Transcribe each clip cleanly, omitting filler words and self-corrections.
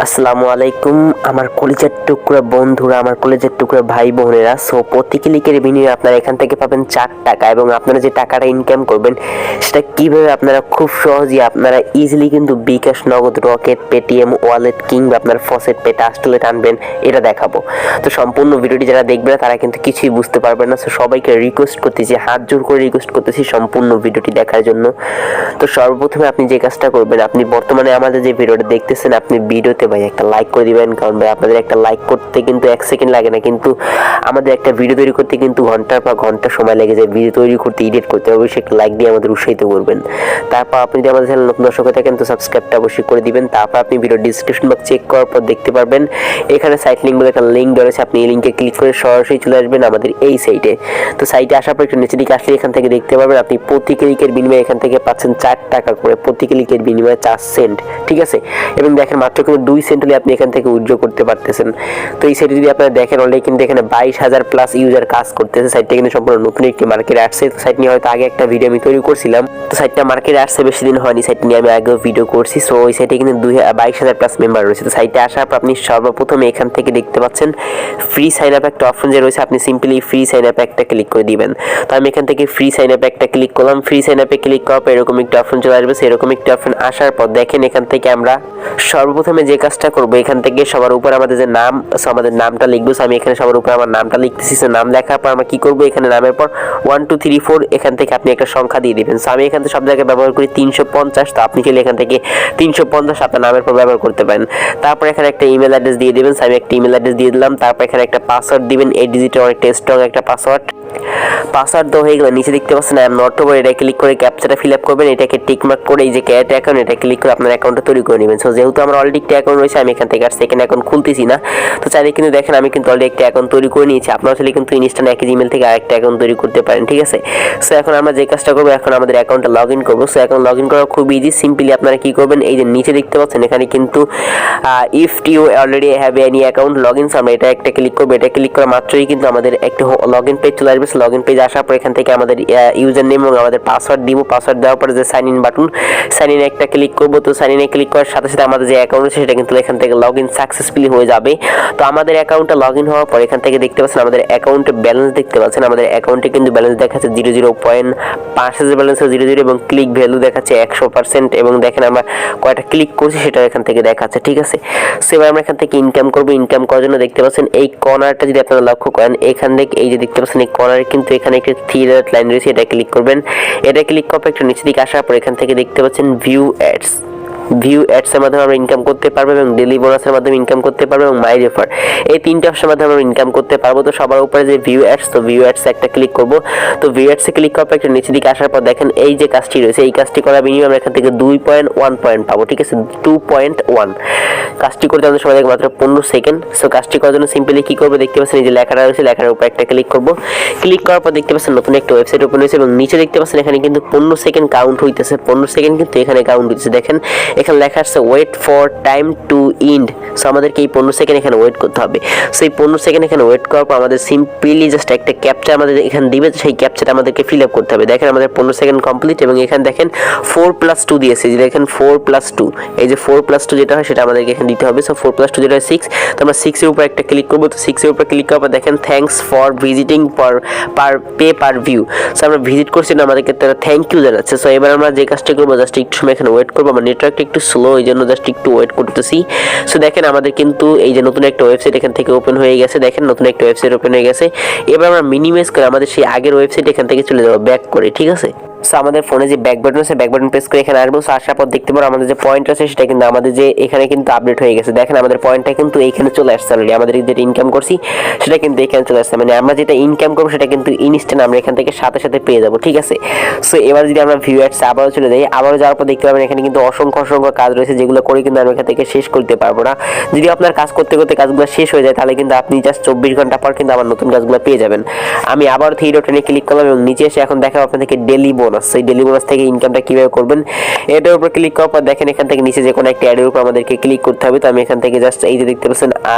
আসসালামু আলাইকুম আমার কলিজার টুকরা বন্ধুরা, আমার কলিজার টুকরা ভাই বোনেরা। সো প্রতি ক্লিকের বিনিময়ে আপনারা এখান থেকে পাবেন 4 টাকা, এবং আপনারা যে টাকাটা ইনকাম করবেন সেটা কিভাবে আপনারা খুব সহজেই আপনারা ইজিলি কিন্তু বিকাশ, নগদ, রকেট, পেটিএম ওয়ালেট কিংবা আপনার ফসেট পে, ট্রাস্টলে টানবেন এটা দেখাবো। তো সম্পূর্ণ ভিডিওটি যারা দেখবে না তারা কিন্তু কিছুই বুঝতে পারবেন না। সো সবাইকে রিকোয়েস্ট করতেছি, হাত জোর করে রিকোয়েস্ট করতেছি সম্পূর্ণ ভিডিওটি দেখার জন্য। তো সর্বপ্রথমে আপনি যে কাজটা করবেন, আপনি বর্তমানে আমাদের যে ভিডিওটা দেখতেছেন আপনি ভিডিওতে ভাই একটা লাইক করে দিবেন, কারণ ভাই আপনাদের একটা লাইক করতে কিন্তু 1 সেকেন্ড লাগে না, কিন্তু আমাদের একটা ভিডিও তৈরি করতে কিন্তু ঘন্টার পর ঘন্টা সময় লেগে যায়। ভিডিও তৈরি করতে, এডিট করতে, অবশ্যই একটা লাইক দিয়ে আমাদের উৎসাহিত করবেন। তারপর আপনি যদি আমাদের চ্যানেল নতুন দর্শক হয়ে থাকেন তো সাবস্ক্রাইবটা অবশ্যই করে দিবেন। তারপর আপনি ভিডিও ডিসক্রিপশন বক্স চেক করার পর দেখতে পারবেন এখানে সাইট লিঙ্ক বলে একটা লিঙ্ক রয়েছে, আপনি এই লিঙ্কে ক্লিক করে সরাসরি চলে আসবেন আমাদের এই সাইটে। তো সাইটে আসার পর একটু নিচে দিকে আসলে এখান থেকে দেখতে পারবেন আপনি প্রতি ক্লিকের বিনিময়ে এখান থেকে পাচ্ছেন 4 টাকা করে, প্রতি ক্লিকের বিনিময়ে 4 সেন্ট, ঠিক আছে। এবং দেখেন মাত্র কিন্তু 2 সেন্ট হলে আপনি এখান থেকে উইথড্র করতে পারতেছেন। তো এই সাইটে যদি আপনারা দেখেন অলরেডি কিন্তু এখানে 22,000 প্লাস ইউজার কাজ করতেছে। সাইটটা কিন্তু সম্পূর্ণ নতুন একটি মার্কেটে আসছে। তো সাইট নিয়ে হয়তো আগে একটা ভিডিও আমি তৈরি করছিলাম। তো সাইটটা মার্কেটে আসছে বেশি দিন হয়নি, সাইট নিয়ে আমি আগেও ভিডিও করছি। সো ওই সাইটে কিন্তু 22,000 প্লাস মেম্বার রয়েছে। তো সাইটে আসার পর আপনি সর্বপ্রথমে এখান থেকে দেখতে পাচ্ছেন ফ্রি সাইন আপ একটা অপশন যে রয়েছে, আপনি সিম্পলি ফ্রি সাইন আপ একটা ক্লিক করে দিবেন। তো আমি এখান থেকে ফ্রি সাইন আপ একটা ক্লিক করলাম। ফ্রি সাইন আপে ক্লিক করার পর এরকম একটা অপশন চলে আসবে। সেরকম একটা অপশন আসার পর দেখেন এখান থেকে আমরা সর্বপ্রথমে যে কাজটা করবো, এখান থেকে সবার উপর আমাদের যে নাম, আমাদের নামটা লিখবো। আমি এখানে সবার উপর আমার নামটা লিখতেছি। নাম লেখার পর আমরা কি করবো, এখানে নামের পর 1 2 3 4 এখান থেকে আপনি একটা সংখ্যা দিয়ে দিবেন। আমি এখান থেকে সব জায়গায় ব্যবহার করি 350। তো আপনি চাইলে এখান থেকে 350 আপনার নামের পর ব্যবহার করতে পারেন। তারপর এখানে একটা ইমেল অ্যাড্রেস দিয়ে দিবেন। আমি একটা ইমেল অ্যাড্রেস দিয়ে দিলাম। তারপর এখানে একটা পাসওয়ার্ড দিবেন, 8 ডিজিটের অনেকটা স্ট্রং একটা পাসওয়ার্ড তো হয়ে গেল। নিচে দেখতে পাচ্ছেন আই এম নট ওভার, এটা ক্লিক করে ক্যাপচাটা ফিল আপ করবেন। এটাকে টিক মার্ক করে এই যে ক্যাট অ্যাকাউন্ট এটা ক্লিক করে আপনার অ্যাকাউন্টটা তৈরি করে নেবেন। সো যেহেতু আমার অলরেডি একটা অ্যাকাউন্ট রয়েছে, আমি এখান থেকে আর সেকেন্ড অ্যাকাউন্ট খুলতেছি না। তো চাইলে কিন্তু দেখেন আমি কিন্তু অলরেডি একটা অ্যাকাউন্ট তৈরি করে নিয়েছি। আপনারা চাইলে কিন্তু ইনস্ট্যান্ট একই ইমেল থেকে আরেকটা অ্যাকাউন্ট তৈরি করতে পারেন, ঠিক আছে। সো এখন আমরা যে কাজটা করবো, এখন আমাদের অ্যাকাউন্টটা লগ ইন করবো। সো অ্যাকাউন্ট লগ ইন করা খুব ইজি। সিম্পলি আপনারা কি করবেন, এই যে নিচে দেখতে পাচ্ছেন এখানে কিন্তু if you already have any account log in, আমরা এটা একটা ক্লিক করবো। এটা ক্লিক করা মাত্রই কিন্তু আমাদের একটা লগ ইন পেজ চলে আসবে। লগ ইন পেজ আসার পর এখান থেকে আমাদের ইউজার নেম এবং আমাদের পাসওয়ার্ড দিব। পাসওয়ার্ড দেওয়ার পরে যে sign in button, sign in একটা ক্লিক করবো। তো সাইন ইনে ক্লিক করার সাথে সাথে আমাদের যে অ্যাকাউন্ট আছে সেটা কিন্তু এখান থেকে লগ ইন সাকসেসফুলি হয়ে যাবে। তো আমাদের অ্যাকাউন্টটা লগ ইন হওয়ার পর এখান থেকে দেখতে পাচ্ছেন আমাদের অ্যাকাউন্টে ব্যালেন্স দেখতে পাচ্ছেন। আমাদের অ্যাকাউন্টে কিন্তু ব্যালেন্স দেখাচ্ছে 0.5 ব্যালেন্স 0 এবং ক্লিক ভ্যালু দেখাচ্ছে 100%। এবং দেখেন আমরা কয়টা ক্লিক করছি সেটা এখান থেকে দেখাচ্ছে, ঠিক আছে। সো এবার আমরা এখান থেকে ইনকাম করবো। ইনকাম করার জন্য দেখতে পাচ্ছেন এই কর্নারটা যদি আপনারা লক্ষ্য করেন, এখান থেকে এই যে দেখতে পাচ্ছেন এই কর্নারে কিন্তু এখানে একটা 3 ডট লাইন রয়েছে, এটা ক্লিক করবেন। এটা ক্লিক করার পর একটু নিচে দিকে আসার পর এখান থেকে দেখতে পাচ্ছেন ভিউ অ্যাডস এর মাধ্যমে আমরা ইনকাম করতে পারবো, এবং ডেলি বোনাসের মাধ্যমে ইনকাম করতে পারবো, এবং মাই রেফার, এই 3টা অপশনের মাধ্যমে আমরা ইনকাম করতে পারবো। তো সবার উপরে যে ভিউ অ্যাডস, তো ভিউ অ্যাডস একটা ক্লিক করব। তো ভিউ অ্যাডসে ক্লিক করার পর একটু নিচে দিকে আসার পর দেখেন এই যে কাজটি রয়েছে, এই কাজটি করার বিনিময়ে আমরা এখান থেকে 2.1 পয়েন্ট পাবো, ঠিক আছে। 2.1 কাজটি করতে আমাদের সময় লাগে মাত্র 15 সেকেন্ড। সো কাজটি করার জন্য সিম্পলি কি করবো, দেখতে পাচ্ছেন এই যে লেখাটা রয়েছে, লেখার উপর একটা ক্লিক করব। ক্লিক করার পর দেখতে পাচ্ছেন নতুন একটা ওয়েবসাইট ওপেন হয়েছে, এবং নিচে দেখতে পাচ্ছেন এখানে কিন্তু 15 সেকেন্ড কাউন্ট হইতেছে। 15 সেকেন্ড কিন্তু এখানে কাউন্ট হইতেছে। দেখেন এখানে লেখা আছে wait for time to end. So আমাদেরকে এই 15 সেকেন্ড এখানে ওয়েট করতে হবে। সো এই 15 সেকেন্ড এখানে ওয়েট করার পর আমাদের সিম্পলি জাস্ট একটা ক্যাপচা আমাদের এখানে দিবে, সেই ক্যাপচাটা আমাদেরকে ফিল আপ করতে হবে। দেখেন আমাদের 15 সেকেন্ড কমপ্লিট, এবং এখানে দেখেন 4+2 দিয়েছে, যে দেখেন 4+2, এই যে 4+2 যেটা হয় সেটা আমাদেরকে এখানে দিতে হবে। সো 4+2 যেটা হয় 6। তো আমরা 6 এর উপর একটা ক্লিক করবো। তো 6 এর উপর ক্লিক করার পর দেখেন thanks for visiting per view. So আমরা ভিজিট করছি না, আমাদেরকে তারা থ্যাংক ইউ জানাচ্ছে। সো এবার আমরা যে কাজটা করবো, জাস্ট একটু সময় এখানে ওয়েট করবো। আমার নেটওয়ার্কটা একটু স্লো, এই জন্য জাস্ট একটু ওয়েট করতেছি। সো দেখেন আমাদের কিন্তু এই যে নতুন একটা ওয়েবসাইট এখান থেকে ওপেন হয়ে গেছে। দেখেন নতুন একটা ওয়েবসাইট ওপেন হয়ে গেছে। এবার আমরা মিনিমাইজ করে আমাদের সেই আগের ওয়েবসাইট এখান থেকে চলে যাবো ব্যাক করে, ঠিক আছে। সো আমাদের ফোনে যে ব্যাক বাটন আছে, ব্যাক বাটন প্রেস করে এখানে আসবো। সো আসার পর দেখতে পারো আমাদের যে পয়েন্ট আছে সেটা কিন্তু আমাদের যে এখানে কিন্তু আপডেট হয়ে গেছে। দেখেন আমাদের পয়েন্টটা কিন্তু এইখানে চলে আসছে অলরেডি। আমাদের যেটা ইনকাম করছি সেটা কিন্তু এখানে চলে আসছে, মানে আমরা যেটা ইনকাম করবো সেটা কিন্তু ইনস্ট্যান্ট আমরা এখান থেকে সাথে সাথে পেয়ে যাবো, ঠিক আছে। সো এবার যদি আমরা ভিউ অ্যাডসে আবারও চলে যাই, আবারও যাওয়ার পর দেখতে পাবেন এখানে কিন্তু অসংখ্য কাজ রয়েছে, যেগুলো করে কিন্তু আমি এখান থেকে শেষ করতে পারবো না। যদি আপনার কাজ করতে করতে কাজগুলো শেষ হয়ে যায়, তাহলে কিন্তু আপনি জাস্ট 24 ঘন্টা পর কিন্তু আবার নতুন কাজগুলো পেয়ে যাবেন। আমি আবার 3 ডটে ক্লিক করলাম, এবং নিচে এসে এখন দেখাবো আপনাদেরকে ডেলি বোনাস। বোনাস। সেই ডেলি বোনাস থেকে ইনকামটা কীভাবে করবেন এটার উপর ক্লিক করার পর দেখেন এখান থেকে নিচে যে কোনো একটা অ্যাডের উপর আমাদেরকে ক্লিক করতে হবে। তো আমি এখান থেকে জাস্ট এই যে দেখতে পাচ্ছেন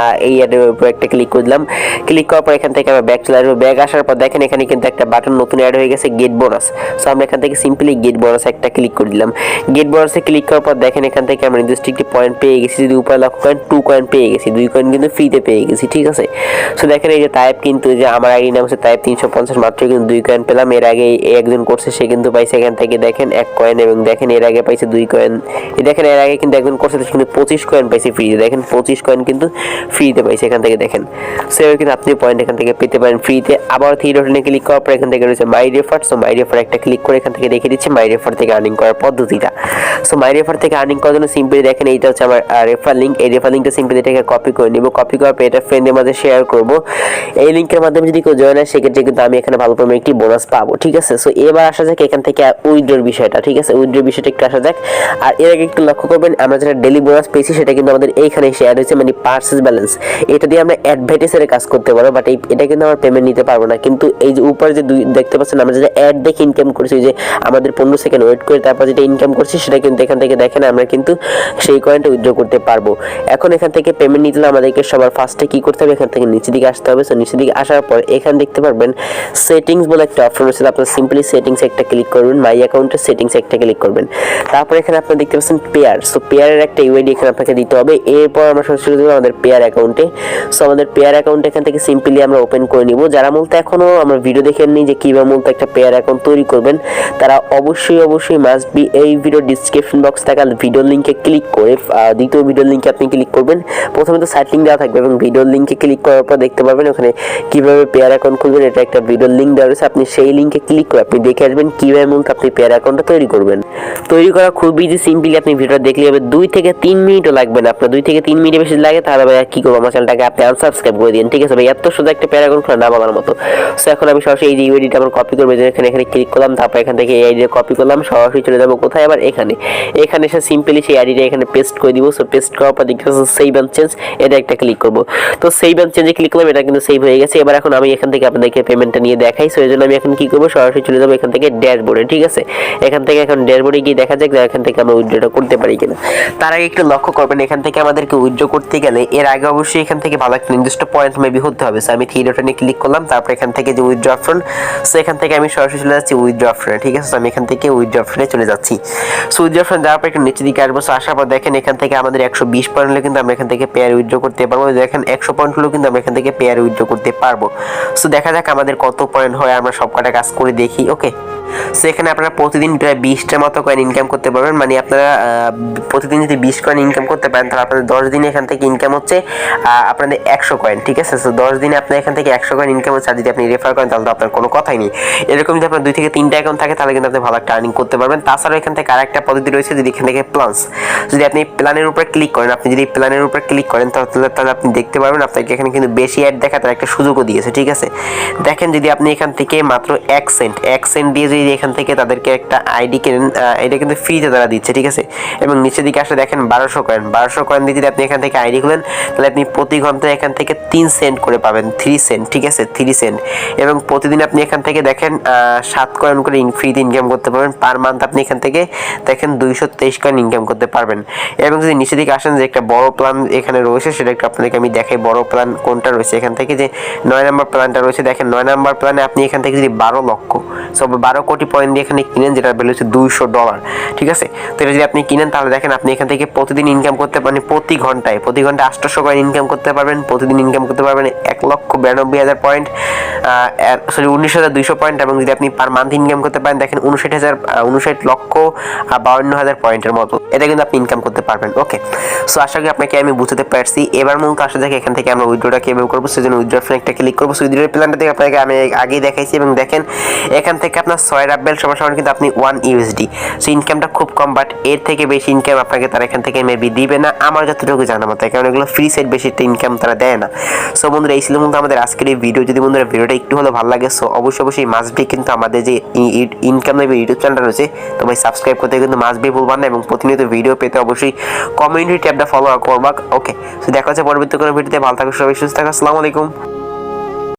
এই অ্যাডের উপর একটা ক্লিক করে দিলাম। ক্লিক করার পর এখান থেকে আমরা ব্যাক চলে আসবো। ব্যাক আসার পর দেখেন এখানে কিন্তু একটা বাটন নতুন অ্যাড হয়ে গেছে, গেট বোনাস। সো আমরা এখান থেকে সিম্পলি গেট বোনাস একটা ক্লিক করে দিলাম। গেট বোনাসে ক্লিক করার পর দেখেন এখান থেকে আমরা নির্দিষ্ট একটি পয়েন্ট পেয়ে গেছি। যদি উপরে লক্ষ্য করেন 2 কয়েন পেয়ে গেছি, 2 কয়েন কিন্তু ফ্রিতে পেয়ে গেছি, ঠিক আছে। সো দেখেন এই যে তাইব কিন্তু যে আমার আইডি নাম হচ্ছে তাইব 350, মাত্র কিন্তু 2 কয়েন পেলাম। এর আগে একজন করছে সে কিন্তু পাইছে এখান থেকে দেখেন 1 কয়েন, এবং দেখেন এর আগে পাইছে 2 কয়েন। দেখেন এর আগে কিন্তু একজন করছে কিন্তু 25 কয়েন পাইছে ফ্রিতে, দেখেন 25 কয়েন কিন্তু ফ্রিতে পাইছে এখান থেকে দেখেন। সেভাবে কিন্তু আপনি পয়েন্ট এখান থেকে পেতে পারেন ফ্রিতে। আবার 3 ডটনে ক্লিক করার পর এখান থেকে রয়েছে মাই রেফার। সো মাই রেফার একটা ক্লিক করে এখান থেকে দেখে দিচ্ছে মাই রেফার থেকে আর্নিং করার পদ্ধতিটা। সো মাই রেফার থেকে আর্নিং করার জন্য সিম্পলি দেখেন এইটা হচ্ছে আমার রেফার লিঙ্ক। এই রেফার লিঙ্কটা সিম্পলি এটাকে কপি করে নিব। কপি করার পর এটা ফ্রেন্ডের মাঝে শেয়ার করব। এই লিঙ্কের মাধ্যমে যদি কেউ জয়েন হয় সেক্ষেত্রে কিন্তু আমি এখানে ভালো পরিমাণে একটি বোনাস পাবো, ঠিক আছে। সো এবার আসা যাক এখান থেকে উইথড্রর বিষয়টা, ঠিক আছে। উইথড্রর বিষয়টা একটু আসা যাক। আর এর আগে একটু লক্ষ্য করবেন আমরা যেটা ডেলি বোনাস পেয়েছি সেটা কিন্তু আমাদের এইখানে শেয়ার হয়েছে, মানে পার্সেস ব্যালেন্স। এটা দিয়ে আমরা অ্যাডভার্টাইজের কাজ করতে পারবো, বাট এটা কিন্তু আমরা পেমেন্ট নিতে পারবো না। কিন্তু এই যে উপরে যে দেখতে পাচ্ছেন আমরা যেটা অ্যাড দেখে ইনকাম করছি, যে আমাদের 15 সেকেন্ড ওয়েট করে তারপর যেটা ইনকাম করছি সেটা কিন্তু এখান থেকে দেখেন আমরা কিন্তু সেই কয়েনটা উইথড্র করতে পারবো। এখন এখান থেকে পেমেন্ট নিতে হলে আমাদেরকে সবার ফার্স্টে কি করতে হবে, এখান থেকে নিচের দিকে আসতে হবে। সো নিচের দিকে আসার পর এখানে দেখতে পারবেন সেটিংস বলে একটা অপশন রয়েছে। আপনার সিম্পলি সেটিংস একটা ক্লিক করবেন, মাই অ্যাকাউন্টের সেটিংস একটা ক্লিক করবেন। তারপর এখানে আপনারা দেখতে পাচ্ছেন পেয়ার। সো পেয়ারের একটা ইউআইডি এখানে আপনাকে দিতে হবে। এরপর আমরা সরাসরি দেবো আমাদের পেয়ার অ্যাকাউন্টে। সো আমাদের পেয়ার অ্যাকাউন্ট এখান থেকে সিম্পলি আমরা ওপেন করে নিব। যারা মূলত এখনো আমরা ভিডিও দেখেননি যে কিভাবে মূলত একটা পেয়ার অ্যাকাউন্ট তৈরি করবেন, তারা অবশ্যই মাস্ট বি এই ভিডিও ডিসক্রিপশন বক্স থাকা ভিডিওর লিঙ্কে ক্লিক করে দ্বিতীয় ভিডিওর লিঙ্কে আপনি ক্লিক করবেন। প্রথমে তো সাইট লিঙ্ক দেওয়া থাকবে এবং ভিডিওর লিঙ্কে ক্লিক করার পর দেখতে পারবেন ওখানে কিভাবে পেয়ার অ্যাকাউন্ট খুলবেন। এটা একটা ভিডিওর লিঙ্ক দেওয়া রয়েছে, আপনি সেই লিঙ্কে ক্লিক করে আপনি দেখে আসবেন কিভাবে মূলত আপনি পেয়ার অ্যাকাউন্টটা তৈরি করবেন। তৈরি করা খুব ইজি, সিম্পলি আপনি ভিডিওটা দেখলে হবে 2 থেকে 3 মিনিটও লাগবে না। আপনার 2 থেকে 3 মিনিট বেশি লাগে তাহলে ভাই কি করবো, আমার চ্যানেলটাকে আপনি আনসাবস্ক্রাইব করে দিন, ঠিক আছে ভাই। এত সোজা একটা পেয়ার অ্যাকাউন্ট খোলা না বলার মতো। সো এখন আমি সরাসরি এই যে ইউআইডিটা আমার কপি করবো, এখানে ক্লিক করলাম। তারপর এখান থেকে এই আইডিটা কপি করলাম, সরাসরি চলে যাবো কোথায়, আবার এখানে এসে সিম্পলি সেই আইডিটা এখানে পেস্ট করে দিব। সো পেস্ট করার পর দেখতে পাচ্ছেন সেভ অ্যান্ড চেঞ্জ, এটা একটা ক্লিক করবো। তো সেভ অ্যান্ড চেঞ্জে ক্লিক করলাম, এটা কিন্তু সেভ হয়ে গেছে। এবার এখন আমি এখান থেকে আপনাদেরকে পেমেন্টটা নিয়ে দেখাই। সো এই জন্য আমি এখন কি করবো, সরাসরি চলে যাবো এখান থেকে ড্যাশবোর্ডে, ঠিক আছে। এখান থেকে এখন ড্যাশবোর্ডে গিয়ে দেখা যাক যে এখান থেকে আমরা উইথড্রটা করতে পারি কিনা। তার আগে একটু লক্ষ্য করবেন এখান থেকে আমাদেরকে উইথড্র করতে গেলে এর আগে অবশ্যই এখান থেকে ভালো একটা নির্দিষ্ট পয়েন্ট মেবি হতে হবে। সো আমি 3 ডটনে ক্লিক করলাম, তারপর এখান থেকে যে উইথড্র অপশন, সো এখান থেকে আমি সরাসরি চলে যাচ্ছি উইথড্র অপশনে, ঠিক আছে। আমি এখান থেকে উইথড্র অপশনে চলে যাচ্ছি। সো উইথড্র অপশন যাওয়ার পর একটু নিচের দিকে আসবো। সো আসার পর দেখেন এখান থেকে আমাদের 120 পয়েন্ট হলে কিন্তু আমরা এখান থেকে পেয়ার উইথড্র করতে পারবো। দেখেন 100 পয়েন্ট হলেও কিন্তু আমরা এখান থেকে পেয়ার উইথড্র করতে পারবো। সো দেখা যাক আমাদের কত পয়েন্ট হয়, আমরা সব কটা কাজ করে দেখি, ওকে। সো এখানে আপনারা প্রতিদিন প্রায় 20টার মতো কয়েন ইনকাম করতে পারবেন, মানে আপনারা প্রতিদিন যদি 20 কয়েন ইনকাম করতে পারেন তাহলে আপনাদের 10 দিনে এখান থেকে ইনকাম হচ্ছে আপনাদের 100 কয়েন, ঠিক আছে। সো 10 দিনে আপনার এখান থেকে 100 কয়েন ইনকাম হচ্ছে। আর যদি আপনি রেফার করেন তাহলে তো আপনার কোনো কথাই নেই। এরকম যদি আপনার 2 থেকে 3টা অ্যাকাউন্ট থাকে তাহলে কিন্তু আপনি ভালো একটা আর্নিং করতে পারবেন। তাছাড়াও এখান থেকে আরেকটা পদ্ধতি রয়েছে, যদি এখান থেকে প্ল্যানস, যদি আপনি প্ল্যানের উপর ক্লিক করেন, আপনি যদি প্ল্যানের উপর ক্লিক করেন তাহলে আপনি দেখতে পারবেন আপনাকে এখানে কিন্তু বেশি অ্যাড দেখা তার একটা সুযোগও দিয়েছে, ঠিক আছে। দেখেন যদি আপনি এখান থেকে মাত্র 1 সেন্ট দিয়ে যদি এখান থেকে তাদেরকে একটা আইডি কেনেন, এটা কিন্তু ফ্রিতে তারা দিচ্ছে, ঠিক আছে। এবং নিচের দিকে আসলে দেখেন 1200 কয়েন দিয়ে যদি আপনি এখান থেকে আইডি খুলেন তাহলে আপনি প্রতি ঘন্টায় এখান থেকে 3 সেন্ট করে পাবেন, 3 সেন্ট, ঠিক আছে, 3 সেন্ট। এবং প্রতিদিন আপনি এখান থেকে দেখেন 7 কয়েন করে ফ্রিতে ইনকাম করতে পারবেন। পার মান্থ আপনি এখান থেকে দেখেন 223 কয়েন ইনকাম করতে পারবেন। এবং যদি নিচের দিকে আসেন যে একটা বড় প্ল্যান এখানে রয়েছে, সেটা একটু আপনাদেরকে আমি দেখাই বড় প্ল্যান কোনটা রয়েছে। এখান থেকে যে 9 নম্বর প্ল্যানটা রয়েছে, দেখেন 9 নম্বর প্ল্যানে আপনি এখান থেকে যদি 12 লক্ষ, সব 12 কোটি পয়েন্ট দিয়ে এখানে কিনেন, যেটা ভ্যালু হচ্ছে $200, ঠিক আছে। তো এটা যদি আপনি কিনেন তাহলে দেখেন আপনি এখান থেকে প্রতিদিন ইনকাম করতে পারেন, প্রতি ঘন্টায় 800 কয়েন ইনকাম করতে পারবেন। প্রতিদিন ইনকাম করতে পারবেন 1,92,000 পয়েন্ট, সরি 19,200 পয়েন্ট। এবং যদি আপনি পার মান্থ ইনকাম করতে পারেন দেখেন 59,52,000 পয়েন্টের মতো, এটা কিন্তু আপনি ইনকাম করতে পারবেন, ওকে। সো আশা করি আপনাকে আমি বুঝতে পারছি। এবার মূলত আসা যাক এখান থেকে আমরা উইথড্রটা কিভাবে করবো। সেজন্য উইথড্র অপশনে একটা ক্লিক করবো। সো উইথড্র প্ল্যানটা থেকে আপনাকে আমি আগেই দেখাইছি। এবং দেখেন এখান থেকে আপনার 6 রাব্বেল সমান কিন্তু আপনি 1 USD। সো ইনকামটা খুব কম, বাট এর থেকে বেশি ইনকাম আপনাকে তারা এখান থেকে মেবি দিবে না আমার যতটুকু জানা মতো, কারণ এগুলো ফ্রি সাইট, বেশি একটা ইনকাম তারা দেয় না। সো বন্ধুরা এই ছিল কিন্তু আমাদের আজকের এই ভিডিও। যদি বন্ধুরা ভিডিওটা একটু হলেও ভালো লাগে সো অবশ্যই মাস্ট বি কিন্তু আমাদের যে ইনকাম নেবে ইউটিউব চ্যানেলটা রয়েছে, তো ভাই সাবস্ক্রাইব করতে কিন্তু মাস্ট বি ভুলবেন না। এবং প্রতিনিয়ত ভিডিও পেতে অবশ্যই কমিউনিটি ট্যাবটা ফলো করবা, ওকে। সো দেখা হচ্ছে পরবর্তী কোনো ভিডিওতে। ভালো থাকো সবাই, সুস্থ থাকো, আসসালামু আলাইকুম।